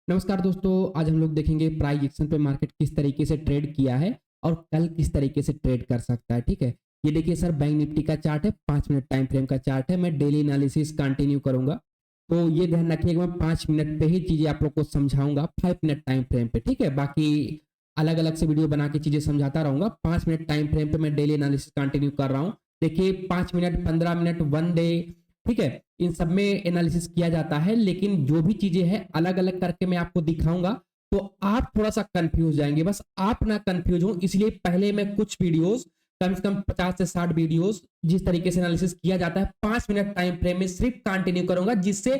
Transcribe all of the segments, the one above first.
नमस्कार दोस्तों, आज हम लोग देखेंगे प्राइस एक्शन पे मार्केट किस तरीके से ट्रेड किया है और कल किस तरीके से ट्रेड कर सकता है। ठीक है, ये देखिए सर, बैंक निफ्टी का चार्ट है, 5 मिनट टाइम फ्रेम का चार्ट है। मैं डेली एनालिसिस कंटिन्यू करूंगा, तो ये ध्यान रखिएगा, मैं 5 मिनट पे ही चीजें आप लोग को समझाऊंगा, 5 मिनट टाइम फ्रेम पे। ठीक है, बाकी अलग अलग से वीडियो बना के चीजें समझाता रहूंगा। 5 मिनट टाइम फ्रेम पे मैं डेली एनालिसिस कंटिन्यू कर रहा हूँ। देखिए, 5 मिनट, 15 मिनट, 1 डे, ठीक है, इन सब में एनालिसिस किया जाता है, लेकिन जो भी चीजें हैं अलग अलग करके मैं आपको दिखाऊंगा, तो आप थोड़ा सा कंफ्यूज जाएंगे। बस आप ना कंफ्यूज हो, इसलिए पहले मैं कुछ वीडियोस, कम से कम 50 से 60 वीडियोस जिस तरीके से एनालिसिस किया जाता है 5 मिनट टाइम फ्रेम में सिर्फ कंटिन्यू करूंगा, जिससे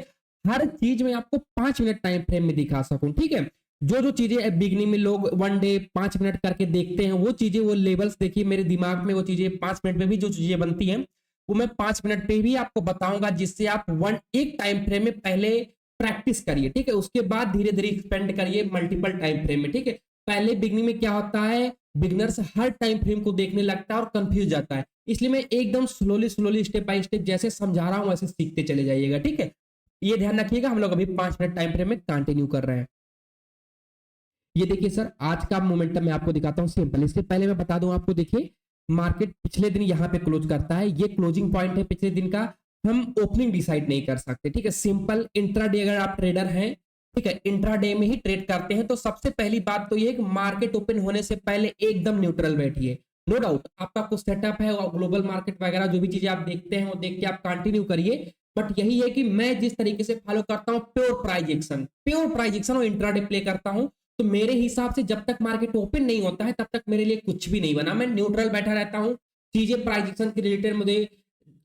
हर चीज में आपको 5 मिनट टाइम फ्रेम में दिखा सकूं। ठीक है, जो जो चीजें बिगनिंग में लोग 1 डे 5 मिनट करके देखते हैं, वो चीजें, वो लेवल्स देखिए मेरे दिमाग में, वो चीजें 5 मिनट में भी जो चीजें बनती हैं वो मैं 5 मिनट पे भी आपको बताऊंगा, जिससे आप एक टाइम फ्रेम में पहले प्रैक्टिस करिए। ठीक है, उसके बाद धीरे धीरे एक्सपेंड करिए मल्टीपल टाइम फ्रेम में। ठीक है, पहले बिगनिंग में क्या होता है, बिगनर्स हर टाइम फ्रेम को देखने लगता है और कंफ्यूज जाता है, इसलिए मैं एकदम slowly slowly step by step जैसे समझा रहा हूं वैसे सीखते चले जाइएगा। ठीक है, ये ध्यान रखिएगा। हम लोग अभी 5 मिनट टाइम फ्रेम में कंटिन्यू कर रहे हैं। ये देखिए सर, आज का मोमेंटम मैं आपको दिखाता हूं सिंपल। इससे पहले मैं बता दूं आपको, देखिए मार्केट पिछले दिन यहां पे क्लोज करता है, ये क्लोजिंग पॉइंट है पिछले दिन का, हम ओपनिंग डिसाइड नहीं कर सकते। ठीक है, सिंपल इंट्राडे अगर आप ट्रेडर हैं, ठीक है, इंट्राडे में ही ट्रेड करते हैं, तो सबसे पहली बात तो ये कि मार्केट ओपन होने से पहले एकदम न्यूट्रल बैठिए। नो डाउट आपका कुछ सेटअप है और ग्लोबल मार्केट वगैरह जो भी चीजें आप देखते हैं वो देख के आप कंटिन्यू करिए, बट यही है कि मैं जिस तरीके से फॉलो करता हूं प्योर प्राइज एक्शन और इंट्राडे प्ले करता हूं, तो मेरे हिसाब से जब तक मार्केट ओपन नहीं होता है तब तक मेरे लिए कुछ भी नहीं बना, मैं न्यूट्रल बैठा रहता हूं। चीजें प्राइजेक्शन के रिलेटेड मुझे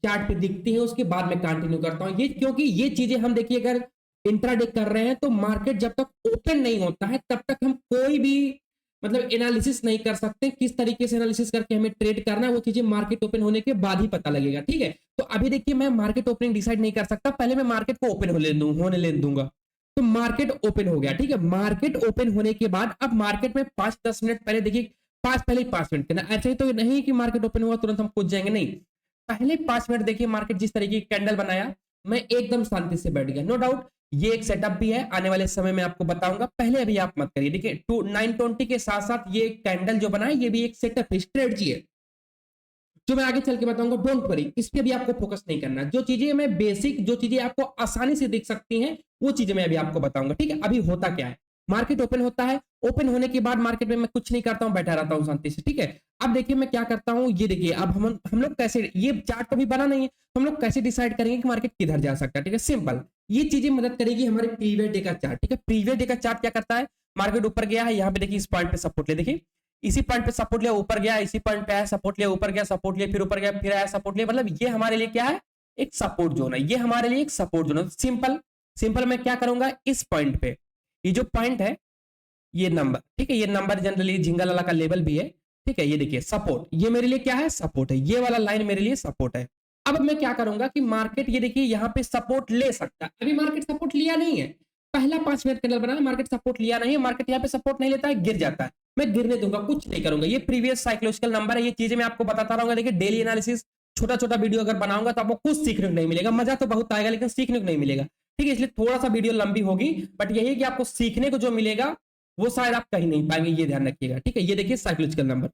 चार्ट पे दिखती हैं, उसके बाद मैं कंटिन्यू करता हूं ये, क्योंकि ये चीजें हम देखिए अगर इंट्राडे कर रहे हैं तो मार्केट जब तक ओपन नहीं होता है तब तक हम कोई भी मतलब एनालिसिस नहीं कर सकते। किस तरीके से एनालिसिस करके हमें ट्रेड करना है वो चीजें मार्केट ओपन होने के बाद ही पता लगेगा। ठीक है, तो अभी देखिए मैं मार्केट ओपनिंग डिसाइड नहीं कर सकता, पहले मैं मार्केट को ओपन होने ले दूंगा। तो मार्केट ओपन हो गया। ठीक है, मार्केट ओपन होने के बाद अब मार्केट में 5-10 मिनट पहले देखिए, पहले 5 मिनट करना, ऐसे ही तो नहीं कि मार्केट ओपन हुआ तुरंत हम कूद जाएंगे, नहीं। पहले 5 मिनट देखिए मार्केट जिस तरीके की कैंडल बनाया, मैं एकदम शांति से बैठ गया। नो डाउट ये एक सेटअप भी है, आने वाले समय में आपको बताऊंगा, पहले अभी आप मत करिए। देखिए 920 के साथ साथ ये कैंडल जो बनाया ये भी एक सेटअप स्ट्रेटजी है, जो मैं आगे चल के बताऊंगा। डोंट वरी, इस पे भी आपको फोकस नहीं करना। जो चीजें मैं बेसिक, जो चीजें आपको आसानी से दिख सकती हैं वो चीजें मैं अभी आपको बताऊंगा। ठीक है, अभी होता क्या है, मार्केट ओपन होता है, ओपन होने के बाद मार्केट में मैं कुछ नहीं करता हूं, बैठा रहता हूं शांति से। ठीक है, अब देखिए मैं क्या करता हूं, ये देखिए अब हम लोग कैसे, ये चार्ट तो भी बना नहीं है, तो हम लोग कैसे डिसाइड करेंगे कि मार्केट किधर जा सकता है। ठीक है, सिंपल, ये चीजें मदद करेगी हमारे प्रीवियस डे का चार्ट। ठीक है, प्रीवियस डे का चार्ट क्या करता है, मार्केट ऊपर गया है, यहाँ पे देखिए इस पॉइंट पे सपोर्ट ले, देखिए इसी पॉइंट पे सपोर्ट लिया, ऊपर गया, इसी पॉइंट पे आया, सपोर्ट लिया, ऊपर गया, सपोर्ट लिया, फिर ऊपर गया, फिर आया, सपोर्ट लिया, मतलब ये हमारे लिए क्या है, एक सपोर्ट जोन है। ये हमारे लिए एक सपोर्ट जोन है। सिंपल सिंपल मैं क्या करूंगा, इस पॉइंट पे, ये जो पॉइंट है, ये नंबर, ठीक है, ये नंबर जनरली झिंगल वाला का लेवल भी है। ठीक है, ये देखिए सपोर्ट, ये मेरे लिए क्या है, सपोर्ट है, ये वाला लाइन मेरे लिए सपोर्ट है। अब मैं क्या करूंगा कि मार्केट, ये देखिए यहाँ पे सपोर्ट ले सकता है, अभी मार्केट सपोर्ट लिया नहीं है, पहला 5 मिनट कैंडल बना है, मार्केट सपोर्ट लिया नहीं है, मार्केट यहाँ पे सपोर्ट नहीं लेता है, गिर जाता है, मैं गिरने दूंगा, कुछ नहीं करूंगा। ये प्रीवियस साइकोलॉजिकल नंबर है, ये चीजें मैं आपको बताता रहूंगा। देखिए डेली एनालिसिस छोटा छोटा वीडियो अगर बनाऊंगा तो आपको कुछ सीखने को नहीं मिलेगा, मजा तो बहुत आएगा लेकिन सीखने को नहीं मिलेगा। ठीक है, इसलिए थोड़ा सा वीडियो लंबी होगी, बट यही कि आपको सीखने को जो मिलेगा वो शायद आप कहीं नहीं पाएंगे, ये ध्यान रखिएगा। ठीक है, ये देखिए साइकोलॉजिकल नंबर,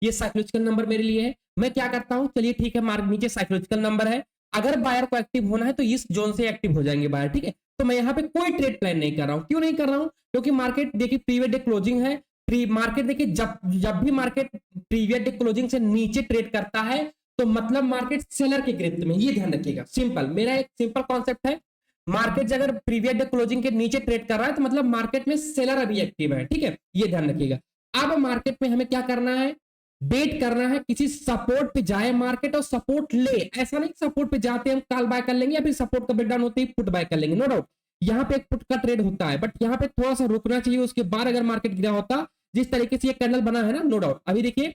ये साइकोलॉजिकल नंबर मेरे लिए है। मैं क्या करता हूं, चलिए ठीक है, मार्क नीचे साइकोलॉजिकल नंबर है, अगर बायर को एक्टिव होना है तो इस जोन से एक्टिव हो जाएंगे बायर। ठीक है, तो मैं यहाँ पे कोई ट्रेड प्लान नहीं कर रहा हूं। क्यों नहीं कर रहा हूं, क्योंकि मार्केट देखिए प्रीवियस डे क्लोजिंग है, प्री मार्केट देखिए जब जब भी मार्केट प्रीवियस डे क्लोजिंग से नीचे ट्रेड करता है तो मतलब मार्केट सेलर के गिरफ्त में, ये ध्यान रखिएगा। सिंपल, मेरा एक सिंपल कॉन्सेप्ट है, मार्केट अगर प्रीवियस डे क्लोजिंग के नीचे ट्रेड कर रहा है तो मतलब मार्केट में सेलर अभी एक्टिव है। ठीक है, ये ध्यान रखिएगा। अब मार्केट में हमें क्या करना है, वेट करना है, किसी सपोर्ट पे जाए मार्केट और सपोर्ट ले, ऐसा नहीं सपोर्ट पे जाते हम कॉल बाय कर लेंगे या फिर सपोर्ट का ब्रेकडाउन होते ही पुट बाय कर लेंगे। नो डाउट यहाँ पे एक पुट का ट्रेड होता है, बट यहाँ पे थोड़ा सा रुकना चाहिए, उसके बाद अगर मार्केट गिरा होता, जिस तरीके से ये कैंडल बना है ना, नो डाउट। अभी देखिए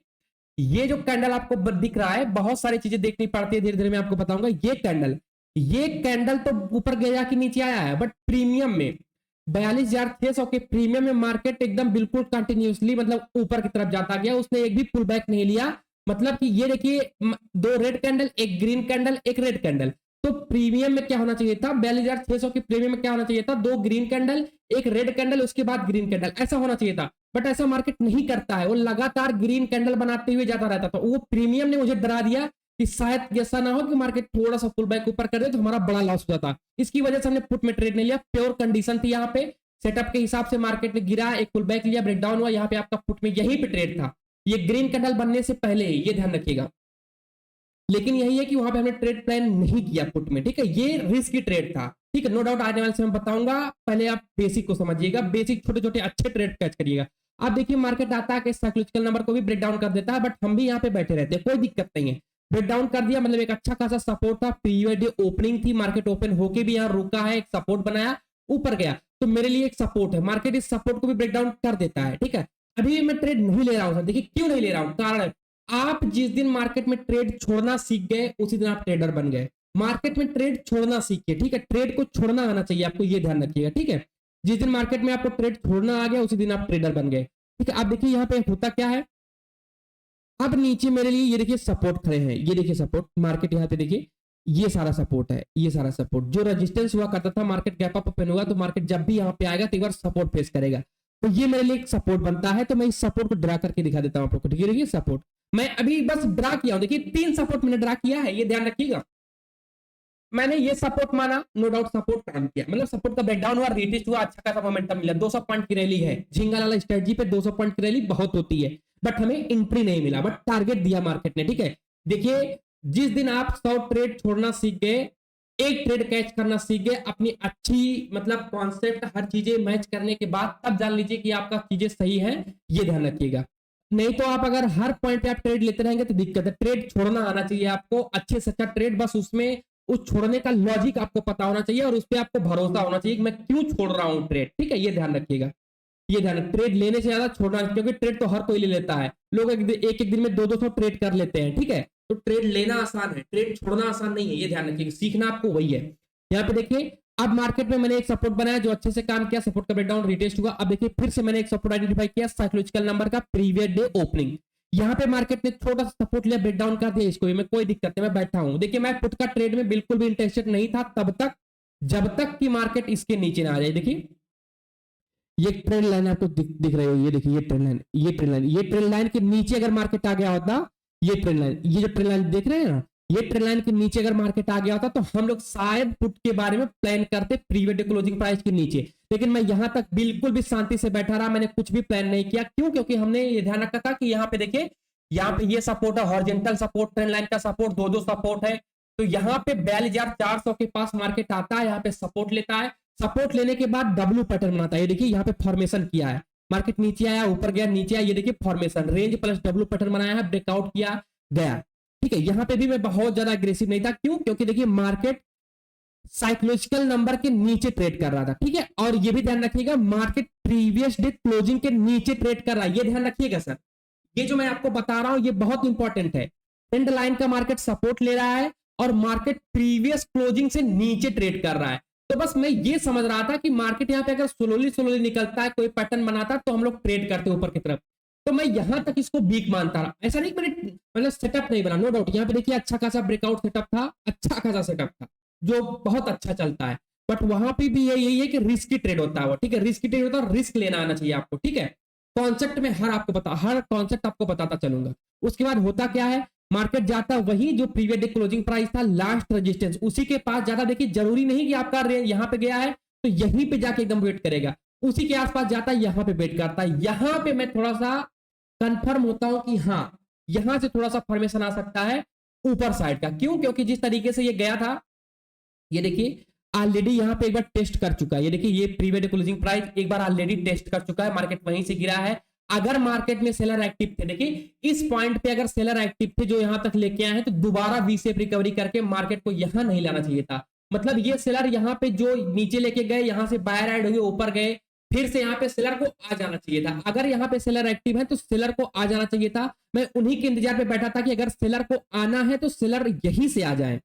ये जो कैंडल आपको दिख रहा है, बहुत सारी चीजें देखनी पड़ती है, धीरे धीरे मैं आपको बताऊंगा। ये कैंडल तो ऊपर गया कि नीचे आया है, बट प्रीमियम में 42,600 के प्रीमियम में मार्केट एकदम बिल्कुल कंटिन्यूसली मतलब ऊपर की तरफ जाता गया, उसने एक भी पुल बैक नहीं लिया। मतलब कि ये देखिए दो रेड कैंडल, एक ग्रीन कैंडल, एक रेड कैंडल, तो प्रीमियम में क्या होना चाहिए था, 42,600 की प्रीमियम में क्या होना चाहिए था, 2 ग्रीन कैंडल, एक रेड कैंडल, उसके बाद ग्रीन कैंडल, ऐसा होना चाहिए था। बट ऐसा मार्केट नहीं करता है, वो लगातार ग्रीन कैंडल बनाते हुए जाता रहता था। वो प्रीमियम ने मुझे डरा दिया कि शायद ऐसा ना हो कि मार्केट थोड़ा सा पुल बैक ऊपर कर दे तो हमारा बड़ा लॉस हो जाता। इसकी वजह से हमने पुट में ट्रेड नहीं लिया, प्योर कंडीशन थी यहाँ पे, सेटअप के हिसाब से मार्केट ने गिरा, एक पुल बैक लिया, ब्रेकडाउन हुआ, यहाँ पे आपका पुट में यहीं पे ट्रेड था, ये ग्रीन कैंडल बनने से पहले ही, ये ध्यान रखिएगा। लेकिन यही है कि वहां पे हमने ट्रेड प्लान नहीं किया पुट में, ठीक है, ये रिस्क की ट्रेड था, ठीक है, नो डाउट आने वाले से मैं बताऊंगा, पहले आप बेसिक को समझिएगा, बेसिक छोटे छोटे अच्छे ट्रेड कैच करिएगा। आप देखिए मार्केट आता है कि साइक्लिकल नंबर को भी ब्रेक डाउन कर देता है, बट हम भी यहाँ पे बैठे रहते हैं, कोई दिक्कत नहीं है, ब्रेक डाउन कर दिया मतलब एक अच्छा खासा सपोर्ट था, पीरियड ओपनिंग थी, मार्केट ओपन होके भी यहाँ रुका है, एक सपोर्ट बनाया, ऊपर गया, तो मेरे लिए एक सपोर्ट है, मार्केट इस सपोर्ट को भी ब्रेक डाउन कर देता है, ठीक है। अभी मैं ट्रेड नहीं ले रहा हूं, देखिए क्यों नहीं ले रहा हूं, कारण आप जिस दिन मार्केट में ट्रेड छोड़ना सीख गए उसी दिन आप ट्रेडर बन गए। मार्केट में ट्रेड छोड़ना सीखिए, ठीक है, ट्रेड को छोड़ना आना चाहिए आपको, ये ध्यान रखिएगा, ठीक है। जिस दिन मार्केट में आपको ट्रेड छोड़ना आ गया उसी दिन आप ट्रेडर बन गए, ठीक है। आप देखिए यहाँ पे होता क्या है, अब नीचे मेरे लिए ये देखिए सपोर्ट खड़े हैं, ये देखिए सपोर्ट, मार्केट यहाँ पे देखिए ये सारा सपोर्ट है, ये सारा सपोर्ट जो रेजिस्टेंस हुआ करता था, मार्केट गैप अप ओपन हुआ तो मार्केट जब भी यहाँ पे आएगा तो एक बार सपोर्ट फेस करेगा, तो ये मेरे लिए एक सपोर्ट बनता है, तो मैं इस सपोर्ट को ड्रा करके दिखा देता हूँ आप लोग को, ठीक है। देखिए सपोर्ट मैं अभी बस ड्रा किया हूं, देखिए 3 सपोर्ट मैंने ड्रा किया है, ये ध्यान रखिएगा। मैंने ये सपोर्ट माना, नो डाउट सपोर्ट काम किया, मतलब सपोर्ट का ब्रेकडाउन हुआ, रिटेस्ट हुआ, अच्छा खासा मोमेंटम मिला, 200 पॉइंट की रैली है, झिंगा वाला स्ट्रेटजी पे 200 पॉइंट की रैली बहुत होती है, बट हमें एंट्री नहीं मिला, बट टारगेट दिया मार्केट ने, ठीक है। देखिए जिस दिन आप 100 ट्रेड छोड़ना सीख गए, एक ट्रेड कैच करना सीख गए, अपनी अच्छी मतलब कॉन्सेप्ट हर चीजें मैच करने के बाद तब जान लीजिए कि आपका चीजें सही है, ये ध्यान रखिएगा। नहीं तो आप अगर हर पॉइंट पे आप ट्रेड लेते रहेंगे तो दिक्कत है, ट्रेड छोड़ना आना चाहिए आपको, अच्छे से अच्छा ट्रेड, बस उसमें उस छोड़ने का लॉजिक आपको पता होना चाहिए और उस पर आपको भरोसा होना चाहिए कि मैं क्यों छोड़ रहा हूं ट्रेड, ठीक है, ये ध्यान रखिएगा। ये ध्यान, ट्रेड लेने से ज्यादा छोड़ना, क्योंकि ट्रेड तो हर कोई ले लेता है, लोग एक एक दिन में 200 ट्रेड कर लेते हैं, ठीक है, तो ट्रेड लेना आसान है, ट्रेड छोड़ना आसान नहीं है, ये ध्यान रखिएगा, सीखना आपको वही है। यहाँ पे देखिए अब मार्केट में मैंने एक सपोर्ट बनाया जो अच्छे से काम किया, सपोर्ट का ब्रेकडाउन रिटेस्ट हुआ, अब देखिए फिर से मैंने एक सपोर्ट आइडेंटिफाई किया, साइकोलॉजिकल नंबर का प्रीवियस डे ओपनिंग, यहाँ पे मार्केट ने छोटा सा सपोर्ट लिया, ब्रेकडाउन कर दिया, इसको भी मैं कोई दिक्कत नहीं, मैं बैठा हूं। देखिए मैं पुट का ट्रेड में बिल्कुल भी इंटरेस्टेड नहीं था तब तक जब तक कि मार्केट इसके नीचे ना आ जाए। देखिए ये ट्रेंड लाइन आपको दिख रही हो, ये देखिए ये ट्रेंड लाइन, ये ट्रेंड लाइन, ये ट्रेंड लाइन के नीचे अगर मार्केट आ गया होता, ये ट्रेंड लाइन, ये जो ट्रेंड लाइन देख रहे हैं ना, ये ट्रेंड लाइन के नीचे अगर मार्केट आ गया होता तो हम लोग शायद पुट के बारे में प्लान करते प्रीवियस डे क्लोजिंग प्राइस के नीचे, लेकिन मैं यहां तक बिल्कुल भी शांति से बैठा रहा, मैंने कुछ भी प्लान नहीं किया, क्यों, क्योंकि हमने ये ध्यान रखा था कि यहाँ पे देखिए, यहाँ पे ये सपोर्ट है, हॉरिजॉन्टल सपोर्ट, ट्रेंड लाइन का सपोर्ट, दो सपोर्ट है, तो यहाँ पे 42,400 के पास मार्केट आता है, यहाँ पे सपोर्ट लेता है, सपोर्ट लेने के बाद डब्ल्यू पैटर्न बनाता है, ये देखिए यहाँ पे फॉर्मेशन किया है, मार्केट नीचे आया, ऊपर गया, नीचे आया, ये देखिए formation, range plus W pattern बनाया है, ब्रेकआउट किया गया, ठीक है। यहाँ पे भी मैं बहुत ज्यादा एग्रेसिव नहीं था, क्यों, क्योंकि देखिए मार्केट साइकोलॉजिकल नंबर के नीचे ट्रेड कर रहा था, ठीक है, और ये भी ध्यान रखिएगा मार्केट प्रीवियस डे क्लोजिंग के नीचे ट्रेड कर रहा है, ये ध्यान रखिएगा सर, ये जो मैं आपको बता रहा हूं ये बहुत इंपॉर्टेंट है। ट्रेंड लाइन का मार्केट सपोर्ट ले रहा है और मार्केट प्रीवियस क्लोजिंग से नीचे ट्रेड कर रहा है, तो बस मैं ये समझ रहा था कि मार्केट यहाँ पे अगर स्लोली निकलता है, कोई पैटर्न बनाता है तो हम लोग ट्रेड करते हैं ऊपर की तरफ, तो मैं यहां तक इसको वीक मानता रहा, ऐसा नहीं मैंने मतलब सेटअप नहीं बना, नो डाउट यहाँ पे देखिए अच्छा खासा ब्रेकआउट सेटअप था, अच्छा खासा सेटअप था जो बहुत अच्छा चलता है, बट वहां पे भी यही है कि रिस्की ट्रेड होता है वो, ठीक है, रिस्की ट्रेड होता है, रिस्क लेना आना चाहिए आपको, ठीक है, कॉन्सेप्ट में हर कॉन्सेप्ट आपको बताता चलूंगा। उसके बाद होता क्या है, मार्केट जाता वही जो प्रीवियस डे क्लोजिंग प्राइस था, लास्ट रेजिस्टेंस उसी के पास जाता, देखिए जरूरी नहीं कि आपका यहाँ पे गया है तो यहीं पे जाके एकदम वेट करेगा, उसी के आसपास जाता है, यहाँ पे वेट करता है, यहाँ पे मैं थोड़ा सा कंफर्म होता हूं कि हाँ यहां से थोड़ा सा फॉर्मेशन आ सकता है ऊपर साइड का, क्यों, क्योंकि जिस तरीके से ये गया था, ये देखिए ऑलरेडी यहाँ पे एक बार टेस्ट कर चुका है, ये देखिए ये प्रीवियस डे क्लोजिंग प्राइस एक बार ऑलरेडी टेस्ट कर चुका है, मार्केट वहीं से गिरा है, अगर मार्केट में सेलर एक्टिव थे, देखिए इस पॉइंट पे अगर सेलर एक्टिव थे जो यहां तक लेके आए हैं तो दोबारा वी शेप रिकवरी करके मार्केट को यहां नहीं लाना चाहिए था, मतलब ये सेलर यहाँ पे जो नीचे लेके गए, यहां से बायर एड हुए ऊपर गए, फिर से यहाँ पे सेलर को आ जाना चाहिए था, अगर यहाँ पे सेलर एक्टिव है तो सेलर को आ जाना चाहिए था, मैं उन्हीं के इंतजार पे बैठा था कि अगर सेलर को आना है तो सेलर यहीं से आ जाए,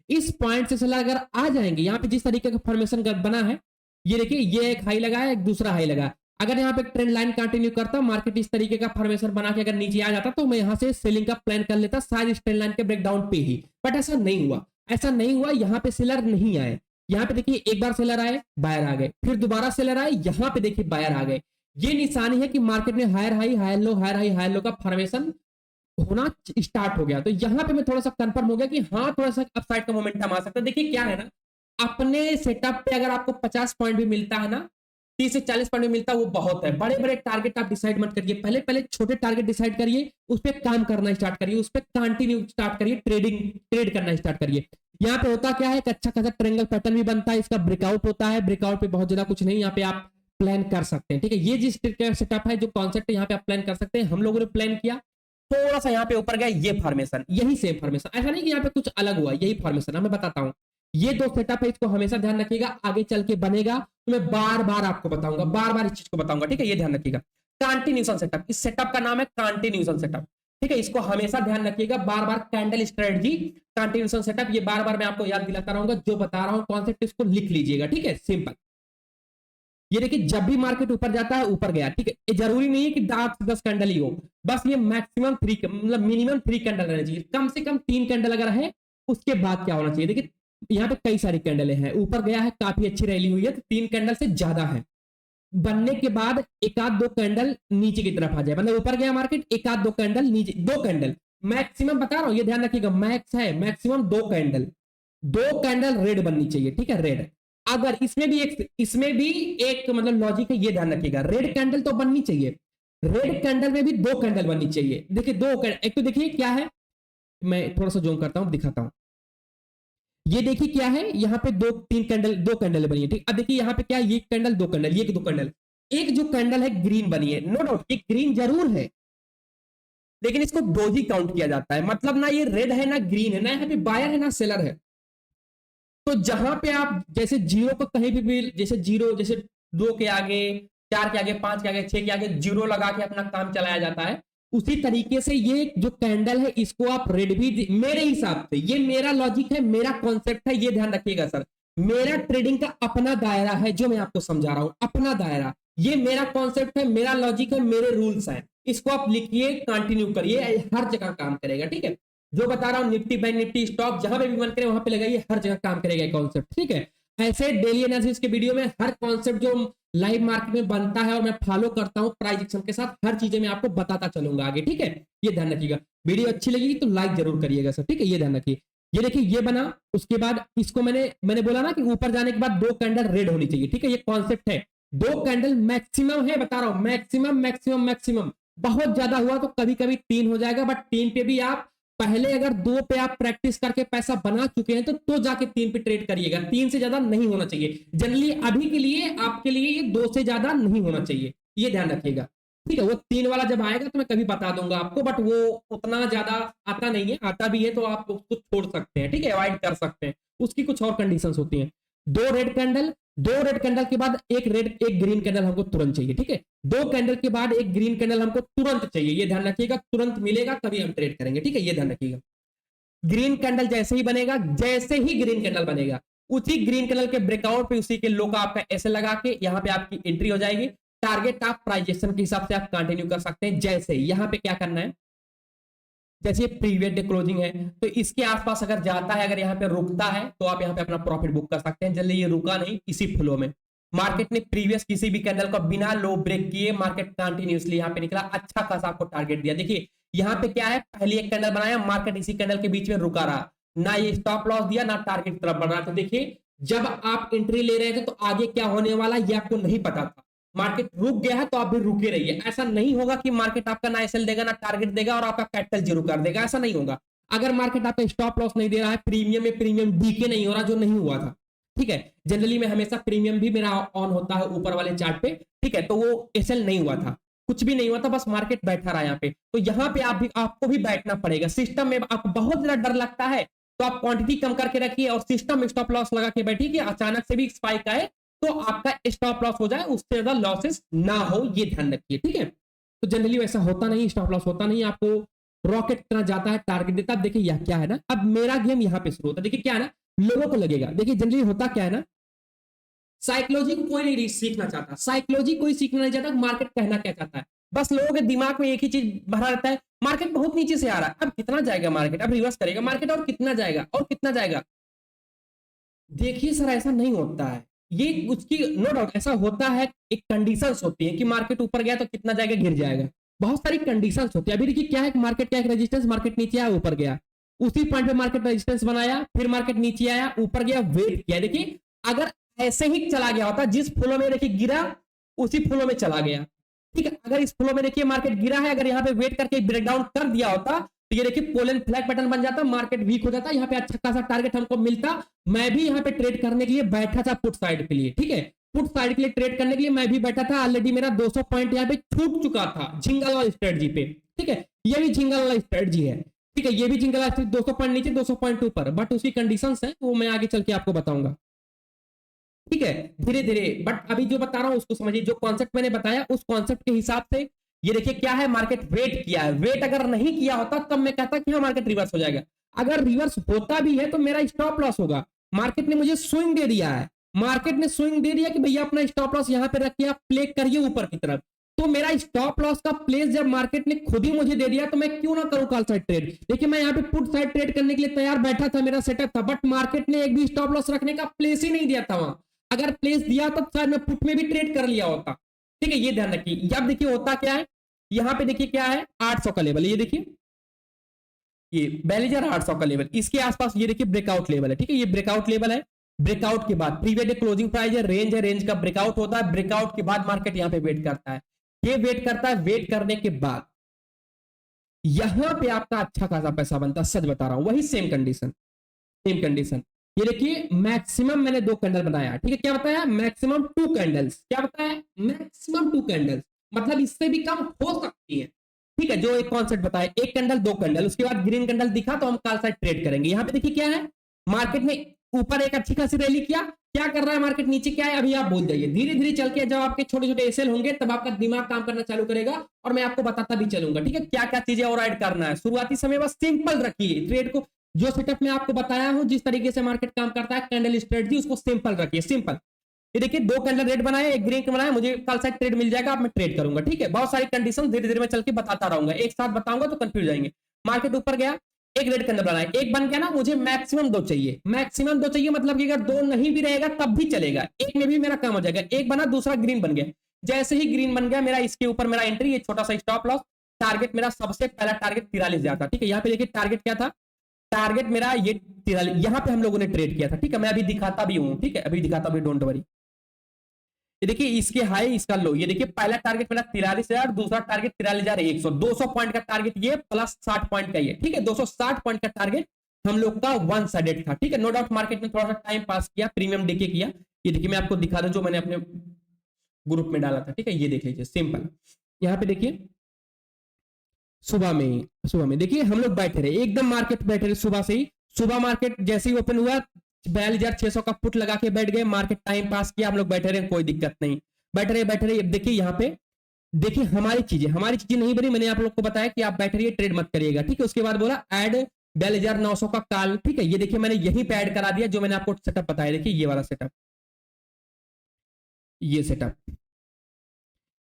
इस पॉइंट से सेलर अगर आ जाएंगे, यहाँ पे जिस तरीके का फॉर्मेशन बना है, ये देखिए ये एक हाई लगा है, एक दूसरा हाई लगा, अगर यहाँ पे ट्रेंड लाइन कंटिन्यू करता, मार्केट इस तरीके का फॉर्मेशन बना के अगर नीचे आ जाता तो मैं यहाँ से सेलिंग का प्लान कर लेता शायद इस ट्रेंड लाइन के ब्रेकडाउन पे ही, बट ऐसा नहीं हुआ, ऐसा नहीं हुआ, यहाँ पे सेलर नहीं आए, यहाँ पे देखिए एक बार सेलर आए बायर आ गए, फिर दोबारा सेलर आए, यहाँ पे देखिए बायर आ गए। ये निशानी है कि मार्केट में higher high higher low higher high higher low का फॉर्मेशन होना स्टार्ट हो गया। तो यहाँ पे मैं थोड़ा सा कंफर्म हो गया कि हाँ थोड़ा सा अपसाइड का मोमेंटम आ सकता है। देखिए क्या है ना, अपने सेटअप पे अगर आपको 50 पॉइंट भी मिलता है ना, 30 से 40 पॉइंट भी मिलता है, वो बहुत है। बड़े बड़े टारगेट आप डिसाइड मत करिए, पहले पहले छोटे टारगेट डिसाइड करिए, उस पर काम करना स्टार्ट करिए, उस पर कंटिन्यू स्टार्ट करिए, ट्रेड करना स्टार्ट करिए। यहाँ पे होता क्या है, एक अच्छा खासा ट्रायंगल पैटर्न भी बनता है, इसका ब्रेकआउट होता है, ब्रेकआउट पे बहुत ज्यादा कुछ नहीं, यहाँ पे आप प्लान कर सकते हैं। ठीक है, ये जिस सेटअप है, जो कॉन्सेप्ट है, यहाँ पे आप प्लान कर सकते हैं। हम लोगों ने प्लान किया, थोड़ा सा यहाँ पे ऊपर गया, ये फॉर्मेशन, यही सेम फॉर्मेशन, ऐसा नहीं कि यहाँ पे कुछ अलग हुआ, यही फॉर्मेशन है। मैं बताता हूँ, ये दो सेटअप है, इसको हमेशा ध्यान रखिएगा, आगे चल के बनेगा तो मैं बार बार आपको बताऊंगा, बार बार इस चीज को बताऊंगा। ठीक है, ये ध्यान रखिएगा, कंटिन्यूएशन सेटअप, इस सेटअप का नाम है कंटिन्यूएशन सेटअप। ठीक है, इसको हमेशा ध्यान रखिएगा, बार बार कैंडल स्ट्रेटजी, कंटिन्यूएशन सेटअप, ये बार बार मैं आपको याद दिलाता रहूंगा, जो बता रहा हूँ कॉन्सेप्ट इसको लिख लीजिएगा। ठीक है, सिंपल। ये देखिए, जब भी मार्केट ऊपर जाता है, ऊपर गया, ठीक है, ये जरूरी नहीं है कि 10 कैंडल ही हो, बस ये मैक्सिमम 3 मतलब मिनिमम 3 कैंडल रहना चाहिए, कम से कम 3 कैंडल अगर है, उसके बाद क्या होना चाहिए। देखिए यहाँ पे कई सारी कैंडल हैं, ऊपर गया है, काफी अच्छी रैली हुई है, तो 3 कैंडल से ज्यादा है, बनने के बाद एक आध दो कैंडल नीचे की तरफ आ जाए, मतलब ऊपर गया मार्केट, एक आध दो कैंडल नीचे, 2 कैंडल मैक्सिमम बता रहा हूं, ये ध्यान रखिएगा, मैक्स है, मैक्सिमम 2 कैंडल रेड बननी चाहिए। ठीक है, रेड। अगर इसमें भी एक मतलब लॉजिक है, ये ध्यान रखिएगा, रेड कैंडल तो बननी चाहिए, रेड कैंडल में भी 2 कैंडल बननी चाहिए। देखिए एक तो देखिए क्या है, मैं थोड़ा सा जूम करता हूं, दिखाता हूं, ये देखिए क्या है, यहाँ पे 2 कैंडल बनी है। ठीक, अब देखिए यहाँ पे क्या है, ये कैंडल 2 कैंडल, ये 2 कैंडल, एक जो कैंडल है ग्रीन बनी है, नो डाउट ये ग्रीन जरूर है, लेकिन इसको डोजी काउंट किया जाता है, मतलब ना ये रेड है ना ग्रीन है, ना यहाँ पे बायर है ना सेलर है। तो जहां पे आप जैसे जीरो को कहीं भी जैसे जीरो, जैसे 2 के आगे, 4 के आगे, 5 के आगे, 6 के आगे जीरो लगा के अपना काम चलाया जाता है, उसी तरीके से ये जो कैंडल है, इसको आप रेड भी, मेरे हिसाब से, ये मेरा लॉजिक है, मेरा कॉन्सेप्ट है, ये ध्यान रखिएगा सर, मेरा ट्रेडिंग का अपना दायरा है, जो मैं आपको समझा रहा हूं, अपना दायरा, ये मेरा कॉन्सेप्ट है, मेरा लॉजिक है, मेरे रूल्स हैं, इसको आप लिखिए, कंटिन्यू करिए, हर जगह काम करेगा। ठीक है, जो बता रहा हूं, निफ्टी बैंक निफ्टी स्टॉक जहां पे भी मन करे वहां पे लगाइए, हर जगह काम करेगा कॉन्सेप्ट। ठीक है, ऐसे डेली एनालिसिस के वीडियो में हर कॉन्सेप्ट जो लाइव मार्केट में बनता है और मैं फॉलो करता हूं प्राइस एक्शन के साथ, हर चीजें मैं आपको बताता चलूंगा आगे। ठीक है, ये ध्यान रखिएगा, वीडियो अच्छी लगेगी तो लाइक जरूर करिएगा सर। ठीक है, ये ध्यान रखिए, ये देखिए ये बना, उसके बाद इसको मैंने बोला ना कि ऊपर जाने के बाद 2 कैंडल रेड होनी चाहिए। ठीक है, ये कॉन्सेप्ट है, 2 कैंडल मैक्सिमम है, बता रहा हूं, मैक्सिमम मैक्सिमम मैक्सिमम, बहुत ज्यादा हुआ तो कभी कभी 3 हो जाएगा, बट 3 पे भी आप पहले अगर 2 पे आप प्रैक्टिस करके पैसा बना चुके हैं तो जाके 3 पे ट्रेड करिएगा, 3 से ज्यादा नहीं होना चाहिए जनरली, अभी के लिए आपके लिए ये 2 से ज्यादा नहीं होना चाहिए, ये ध्यान रखिएगा। ठीक है, वो 3 वाला जब आएगा तो मैं कभी बता दूंगा आपको, बट वो उतना ज्यादा आता नहीं है, आता भी है तो आप उसको छोड़ सकते हैं। ठीक है, अवॉइड कर सकते हैं, उसकी कुछ और कंडीशंस होती हैं। 2 रेड कैंडल के बाद एक ग्रीन कैंडल हमको तुरंत चाहिए। ठीक है, 2 कैंडल के बाद एक ग्रीन कैंडल हमको तुरंत चाहिए, ये ध्यान रखिएगा, तुरंत मिलेगा तभी हम ट्रेड करेंगे। ठीक है, ये ध्यान रखिएगा, ग्रीन कैंडल जैसे ही बनेगा, जैसे ही ग्रीन कैंडल बनेगा, उसी ग्रीन कैंडल के ब्रेकआउट पे उसी के लो का आपका ऐसे लगा के यहाँ पे आपकी एंट्री हो जाएगी। टारगेट आप प्राइजेशन के हिसाब से आप कंटिन्यू कर सकते हैं। जैसे यहाँ पे क्या करना है, जैसे ये प्रीवियस डे क्लोजिंग है तो इसके आसपास अगर जाता है, अगर यहाँ पे रुकता है तो आप यहाँ पे अपना प्रॉफिट बुक कर सकते हैं। जल्दी ये रुका नहीं, इसी फ्लो में मार्केट ने प्रीवियस किसी भी कैंडल को बिना लो ब्रेक किए मार्केट कंटिन्यूअसली यहाँ पे निकला, अच्छा खासा आपको टारगेट दिया। देखिए यहाँ पे क्या है, पहली एक कैंडल बनाया, मार्केट इसी कैंडल के बीच में रुका रहा, ना ये स्टॉप लॉस दिया, ना टारगेट की तरफ बढ़ रहा। तो देखिए जब आप एंट्री ले रहे थे तो आगे क्या होने वाला ये आपको नहीं पता था, मार्केट रुक गया है तो आप भी रुके रहिए। ऐसा नहीं होगा कि मार्केट आपका ना एसएल देगा ना टारगेट देगा और आपका कैपिटल जीरो कर देगा, ऐसा नहीं होगा। अगर मार्केट आपका स्टॉप लॉस नहीं दे रहा है, प्रीमियम में प्रीमियम डीके नहीं हो रहा, जो नहीं हुआ था। ठीक है, जनरली में हमेशा प्रीमियम भी मेरा ऑन होता है ऊपर वाले चार्ट पे। ठीक है, तो वो एसएल नहीं हुआ था, कुछ भी नहीं हुआ था, बस मार्केट बैठा रहा यहाँ पे। तो यहाँ पे आपको भी बैठना पड़ेगा। सिस्टम में आपको बहुत ज्यादा डर लगता है तो आप क्वांटिटी कम करके रखिए और सिस्टम में स्टॉप लॉस लगा के बैठिए कि अचानक से भी स्पाइक आए तो आपका स्टॉप लॉस हो जाए, उससे ज्यादा लॉसेस ना हो, ये ध्यान रखिए। ठीक है, तो जनरली वैसा होता नहीं, स्टॉप लॉस होता नहीं, आपको रॉकेट तरह जाता है, टारगेट देता है। देखिए यह क्या है ना, अब मेरा गेम यहाँ पे शुरू होता है। देखिए क्या है ना, लोगों को लगेगा, देखिए जनरली होता क्या है ना, साइकोलॉजी को कोई नहीं सीखना चाहता, साइकोलॉजी कोई सीखना नहीं चाहता, मार्केट कहना क्या चाहता है। बस लोगों के दिमाग में एक ही चीज भरा रहता है, मार्केट बहुत नीचे से आ रहा है, अब कितना जाएगा मार्केट, अब रिवर्स करेगा मार्केट, और कितना जाएगा और कितना जाएगा। देखिए सर ऐसा नहीं होता है, ये उसकी नो डाउट ऐसा होता है, एक कंडीशंस होती है कि मार्केट ऊपर गया तो कितना जाएगा, गिर जाएगा, बहुत सारी कंडीशंस होती है। अभी देखिए क्या है, मार्केट क्या है, रेजिस्टेंस, मार्केट नीचे आया ऊपर गया, उसी पॉइंट पे मार्केट रेजिस्टेंस बनाया, फिर मार्केट नीचे आया ऊपर गया, वेट किया। देखिए अगर ऐसे ही चला गया होता, जिस फ्लो में देखिए गिरा उसी फ्लो में चला गया, ठीक है। अगर इस फ्लो में देखिए मार्केट गिरा है, अगर यहाँ पे वेट करके ब्रेकडाउन कर दिया होता तो ये देखिए पोलन फ्लैग पैटर्न बन जाता, मार्केट वीक हो जाता, यहाँ पे अच्छा खासा टारगेट हमको मिलता। मैं भी यहाँ पे ट्रेड करने के लिए बैठा था पुट साइड के लिए, ठीक है, पुट साइड के लिए ट्रेड करने के लिए मैं भी बैठा था। ऑलरेडी मेरा 200 पॉइंट यहाँ पे छूट चुका था झिंगल वाली स्ट्रेटजी पे, ठीक है, ये भी झिंगल वाला स्ट्रेटजी है, ठीक है, ये भी झिंगल वाला 200 पॉइंट नीचे 200 पॉइंट ऊपर, बट उसकी कंडीशंस है वो मैं आगे चल के आपको बताऊंगा, ठीक है, धीरे धीरे। बट अभी जो बता रहा हूं उसको समझिए, जो कॉन्सेप्ट मैंने बताया उस कॉन्सेप्ट के हिसाब से ये देखिए क्या है, मार्केट वेट किया है, वेट अगर नहीं किया होता तब मैं कहता कि हाँ मार्केट रिवर्स हो जाएगा। अगर रिवर्स होता भी है तो मेरा स्टॉप लॉस होगा। मार्केट ने मुझे स्विंग दे दिया है, मार्केट ने स्विंग दे दिया कि भैया अपना स्टॉप लॉस यहां पे रखिए, आप प्ले करिए ऊपर की तरफ, तो मेरा स्टॉप लॉस का प्लेस जब मार्केट ने खुद ही मुझे दे दिया तो मैं क्यों ना करूं कॉल साइड ट्रेड। देखिए मैं यहाँ पे पुट साइड ट्रेड करने के लिए तैयार बैठा था, मेरा सेटअप था, बट मार्केट ने एक भी स्टॉप लॉस रखने का प्लेस ही नहीं दिया था वहां। अगर प्लेस दिया तो शायद मैं पुट में भी ट्रेड कर लिया होता, ठीक है, ये ध्यान रखिए। अब देखिए होता क्या है, यहां पे देखिए क्या है, 800 का लेवल, ये देखिए ये 42,800 का लेवल, इसके आसपास ये देखिए ब्रेकआउट लेवल है, ठीक है, ये ब्रेकआउट लेवल है। ब्रेकआउट के बाद प्रीवियस डे क्लोजिंग प्राइस है, रेंज का ब्रेकआउट होता है, ब्रेकआउट के बाद मार्केट यहां पे वेट करता है, ये वेट करता है, वेट करने के बाद यहां पे आपका अच्छा खासा पैसा बनता है, सच बता रहा हूं, वही सेम कंडीशन, सेम कंडीशन। ये देखिए मैक्सिमम मैंने 2 कैंडल बनाया, ठीक है, क्या बताया, मैक्सिमम 2 कैंडल्स, क्या बताया, मैक्सिमम 2 कैंडल्स, मतलब इससे भी कम हो सकती है, ठीक है, जो एक कॉन्सेप्ट बताया, 1 कैंडल 2 कैंडल, उसके बाद ग्रीन कैंडल दिखा तो हम कॉल साइड ट्रेड करेंगे। यहाँ पे देखिए क्या है, मार्केट ने ऊपर एक अच्छी खासी रैली किया, क्या कर रहा है मार्केट, नीचे क्या है, अभी आप भूल जाइए, धीरे धीरे चल के जब आपके छोटे छोटे एसएल होंगे तब आपका दिमाग काम करना चालू करेगा और मैं आपको बताता भी चलूंगा, ठीक है, क्या क्या चीजें और ऐड करना है। शुरुआती समय बस सिंपल रखिए ट्रेड को, जो सेटअप मैं आपको बताया हूं, जिस तरीके से मार्केट काम करता है कैंडल स्ट्रेटजी, उसको सिंपल रखिए, सिंपल। ये देखिए 2 कैंडल रेड बनाए, एक ग्रीन बनाया, मुझे कल साइड ट्रेड मिल जाएगा, अब मैं ट्रेड करूंगा, ठीक है, बहुत सारी कंडीशन धीरे धीरे मैं चल के बताता रहूंगा, एक साथ बताऊंगा तो कंफ्यूज जाएंगे। मार्केट ऊपर गया, एक रेड कैंडल बनाया, एक बन गया ना, मुझे मैक्सिमम 2 चाहिए, मैक्सिमम 2 चाहिए, मतलब कि अगर 2 नहीं भी रहेगा तब भी चलेगा, एक में भी मेरा काम हो जाएगा। एक बना, दूसरा ग्रीन बन गया, जैसे ही ग्रीन बन गया मेरा, इसके ऊपर मेरा एंट्री, ये छोटा सा स्टॉप लॉस, टारगेट मेरा सबसे पहला टारगेट 43,000 था, ठीक है, यहाँ पे देखिए टारगेट क्या था, टारगेट मेरा ये 43, यहां पे हम लोगों ने ट्रेड किया था, ठीक है, मैं अभी दिखाता भी हूं, ठीक है, अभी दिखाता भी, डोंट वरी। ये देखिए इसके हाई इसका लो, ये देखिए पहला टारगेट मेरा 43,000, दूसरा टारगेट 43,100, 200 पॉइंट का टारगेट ये प्लस 60 पॉइंट का ये, ठीक है, 260 पॉइंट का टारगेट हम लोग का वन साइडेड था, ठीक है, नो डाउट मार्केट में थोड़ा सा टाइम पास किया, प्रीमियम डीके किया। ये देखिए मैं आपको दिखा दूं जो मैंने अपने ग्रुप में डाला था, ठीक है, ये देख लीजिए सिंपल। यहाँ पे देखिए सुबह में देखिए हम लोग बैठे रहे, एकदम मार्केट बैठे रहे सुबह से ही, सुबह मार्केट जैसे ही ओपन हुआ 42,600 का पुट लगा के बैठ गए, मार्केट टाइम पास किया, हम लोग बैठे रहे, कोई दिक्कत नहीं, बैठे रहे। देखिए यहाँ पे देखिए हमारी चीजें नहीं बनी, मैंने आप लोग को बताया कि आप बैठे रहिए, ट्रेड मत करिएगा, ठीक है। उसके बाद बोला ऐड 42,900 का कॉल, ठीक है, ये देखिए मैंने यहीं पे ऐड करा दिया जो मैंने आपको सेटअप बताया, देखिए ये वाला सेटअप,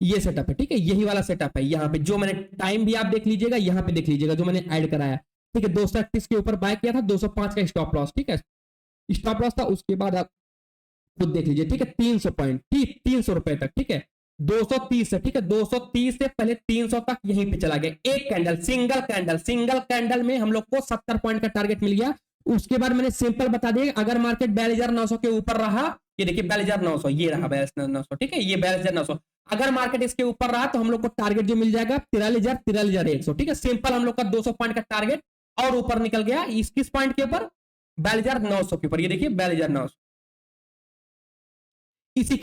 ये सेटअप है, ठीक है, यही वाला सेटअप है। यहाँ पे जो मैंने टाइम भी आप देख लीजिएगा, यहाँ पे देख लीजिएगा जो मैंने ऐड कराया, ठीक है, 231 के ऊपर बाय किया था, 205 का स्टॉप लॉस, ठीक है, स्टॉप लॉस था। उसके बाद आप खुद देख लीजिए, ठीक है, 300 पॉइंट, ठीक, 300 रुपए तक, ठीक है, 230 से, ठीक है, 230 से पहले 300 तक यहीं पे चला गया, एक कैंडल, सिंगल कैंडल में हम लोग को 70 पॉइंट का टारगेट मिल गया। उसके बाद मैंने सिंपल बता दिया, अगर मार्केट 42,900 के ऊपर रहा, ये देखिए 42,900, ये रहा 42,900, ठीक है, ये 42,900, अगर मार्केट इसके ऊपर रहा तो हम लोग को टारगेट जो मिल जाएगा 43,100, ठीक है, सिंपल हम लोग का 200 पॉइंट का टारगेट और ऊपर निकल गया, इस किस पॉइंट के ऊपर, 42,900 के ऊपर, ये देखिए 42,900, इसी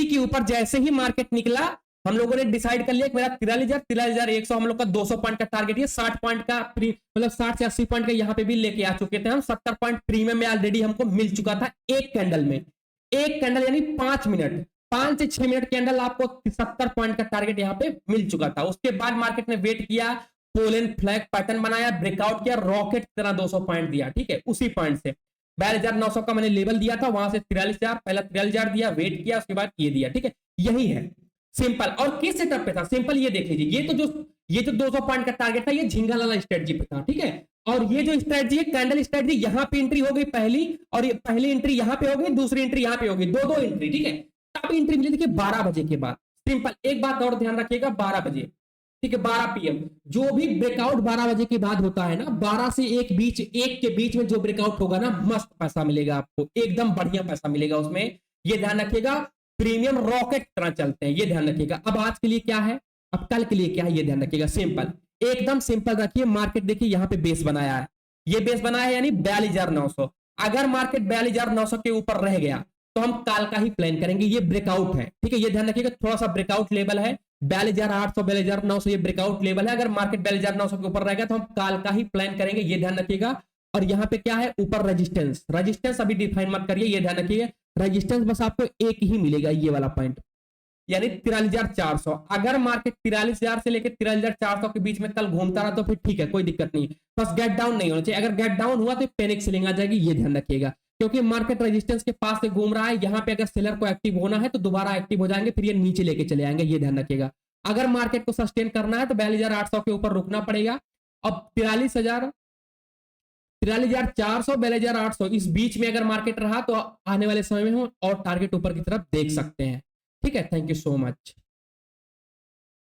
के ऊपर जैसे ही मार्केट निकला हम लोगों ने डिसाइड कर लिया कि मेरा 43,100 हम लोग का 200 पॉइंट का टारगेट, ये 60 पॉइंट का मतलब 60 से 80 पॉइंट का यहाँ पे भी लेके आ चुके थे हम, 70 पॉइंट प्रीमियम में ऑलरेडी हमको मिल चुका था एक कैंडल में, एक कैंडल यानी 5 मिनट, 5 से 6 मिनट कैंडल आपको 70 पॉइंट का टारगेट यहाँ पे मिल चुका था। उसके बाद मार्केट ने वेट किया, पोलन फ्लैग पैटर्न बनाया, ब्रेकआउट किया, रॉकेट की तरह 200 पॉइंट दिया, ठीक है, उसी पॉइंट से 42,900 का मैंने लेवल दिया था, वहां से 43,000, पहला 43,000 दिया, वेट किया, उसके बाद ये दिया, ठीक है, यही है सिंपल। और किस सेटअप पे था सिंपल, ये देख लीजिए, ये तो जो 200 पॉइंट का टारगेट था ये झिंगा वाला स्ट्रेटजी पे था, ठीक है, और ये जो स्ट्रेटजी है कैंडल स्ट्रेटजी, यहां पे एंट्री हो गई पहली, और ये पहली एंट्री यहां पे हो गई, दूसरी एंट्री यहां पे हो गई, दो दो एंट्री, ठीक है। तब एंट्री मिली देखिए 12 बजे के बाद। सिंपल एक बात और ध्यान रखिएगा, 12 बजे, ठीक है, 12 पीएम जो भी ब्रेकआउट 12 बजे के बाद होता है ना, 12 से एक के बीच में जो ब्रेकआउट होगा ना, मस्त पैसा मिलेगा आपको, एकदम बढ़िया पैसा मिलेगा उसमें, ये ध्यान रखिएगा। प्रीमियम रॉकेट तरह चलते हैं, ये ध्यान रखिएगा। अब आज के लिए क्या है, अब कल के लिए क्या है, ये ध्यान रखिएगा। सिंपल, एकदम सिंपल रखिए। मार्केट देखिए यहाँ पे बेस बनाया है, ये बेस बनाया है यानी 42,900। अगर मार्केट 42,900 के ऊपर रह गया तो हम काल का ही प्लान करेंगे, ये ब्रेकआउट है, ठीक है, ये ध्यान रखिएगा। थोड़ा सा ब्रेकआउट लेवल है 42,800 42,900, ये ब्रेकआउट लेवल है। अगर मार्केट 42,900 के ऊपर रहेगा तो हम काल का ही प्लान करेंगे, ये ध्यान रखिएगा। और यहाँ पे क्या है, ऊपर रेजिस्टेंस, रेजिस्टेंस अभी डिफाइन मत करिए, ये ध्यान रखिए। रेजिस्टेंस बस आपको एक ही मिलेगा, ये वाला पॉइंट, यानी 43,400। अगर मार्केट 43,000 से लेकर 43,400 के बीच में कल घूमता रहा तो फिर ठीक है, कोई दिक्कत नहीं, बस गेट डाउन नहीं होना चाहिए। अगर गेट डाउन हुआ तो पैनिक सेलिंग आ जाएगी, ये ध्यान रखिएगा। क्योंकि मार्केट रेजिस्टेंस के पास से घूम रहा है, यहाँ पे अगर सेलर को एक्टिव होना है तो दोबारा एक्टिव हो जाएंगे, फिर ये नीचे लेके चले आएंगे, ये ध्यान रखिएगा। अगर मार्केट को सस्टेन करना है तो 42,800 के ऊपर रुकना पड़ेगा। अब 43,400 42,800 इस बीच में अगर मार्केट रहा तो आने वाले समय में हम और टारगेट ऊपर की तरफ देख सकते हैं, ठीक है। Thank you so much.